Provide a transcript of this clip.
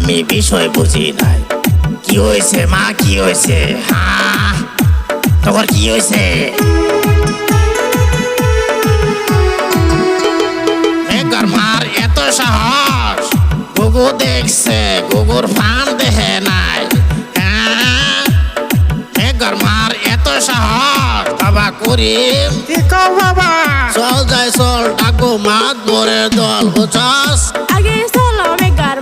আমি বিষয় বুঝি নাই। কি হয়েছে মা, কি হয়েছে? হ্যাঁ, তোমার কি হয়েছে? একবার মার এত সাহস, গুগু দেখছে, গুগুর ফান দেখে নাই। হ্যাঁ, একবার মার এত সাহস। বাবা করিম, কি কও বাবা? চল যাই চল, ডাকবো মাত মোরে দল, বুঝছস?